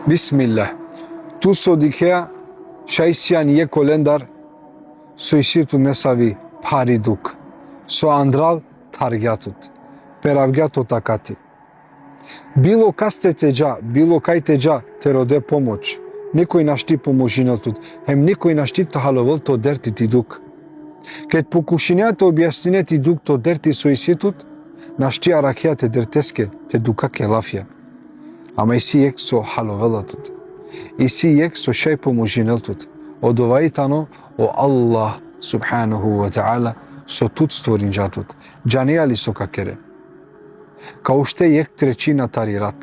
Bismillah. Tu sodikea šajsijan je kolendar so isirtu nesavi pariduk. So andral targjatut. Peravgjato takati. Bilo kaste teđa, bilo kaj teđa te rode pomoć. Никој нашти поможинатут, хем никој нашти тахаловал то дерти ти дук. Кед покушинјата објаснене ти дук то дерти со иситут, нашти аракија те дертеске, те дука ке лафија. Ама иси ек со халовелатут. Иси ек со шај поможинелтут. Одовајтано о Аллах субханаху ва таала со тут створинџатут. Џанејали со какере. Као ште ек тречина тарират.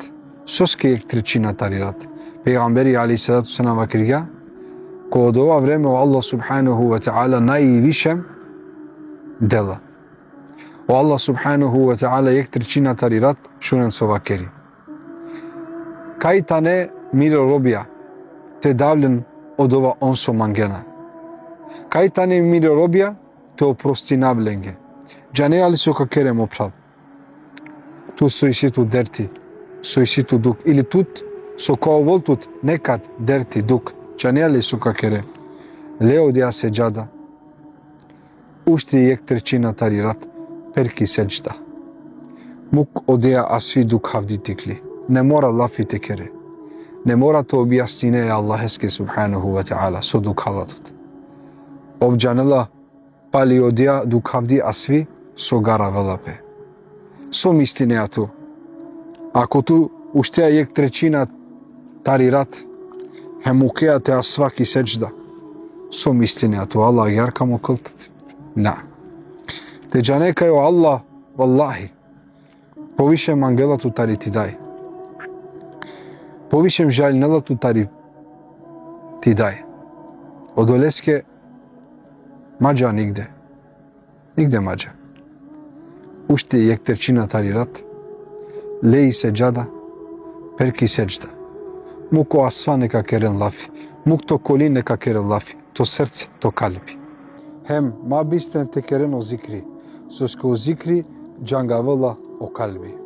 Соске ек тречина тарират. Pejgamberi alejselatu selam vakirga, ko od ova vreme o Allah subhanahu wa ta'ala najvišem dela. O Allah subhanahu wa ta'ala jek trećina tarirat šunen so vakiri. Kaj tane miro robija te davljen od ova onso mangena. Kaj tane miro robija te oprosti navlenge. Džane ali so kakerem opral. Tu so isitu derti, so isitu duk ili tut so kao voltut nekad derti duk, čanjali su kakere. Leo dia seđada. Ušti jek trećina tarirat, perki seđda. Muk odea asvi duk havdi tikli. Ne mora lafi tekere. Ne mora to objasnine Allaheske subhanahu wa ta'ala, so duk halatut. Ovđanela pali odea duk havdi asvi, so gara velape. So mistine atu. Ako tu uštea jek trećina tarirat, hemukea te asvaki seđda. So mistine atu Allah jarkamo kıltati. Na. Te džanekaju Allah, vallahi, povišem angelatu tari ti daj. Povišem žaljnelatu tari ti daj. Od oleske mađa nigde. Nigde mađa. Ušti jek trećina tarirat, leji seđada, perki seđda. Muko asfa neka keren lafi. Muk to kolin neka keren lafi. To srce, to kalbi. Hem ma bisten te keren o zikri. Sosko o zikri džangavela o kalbi.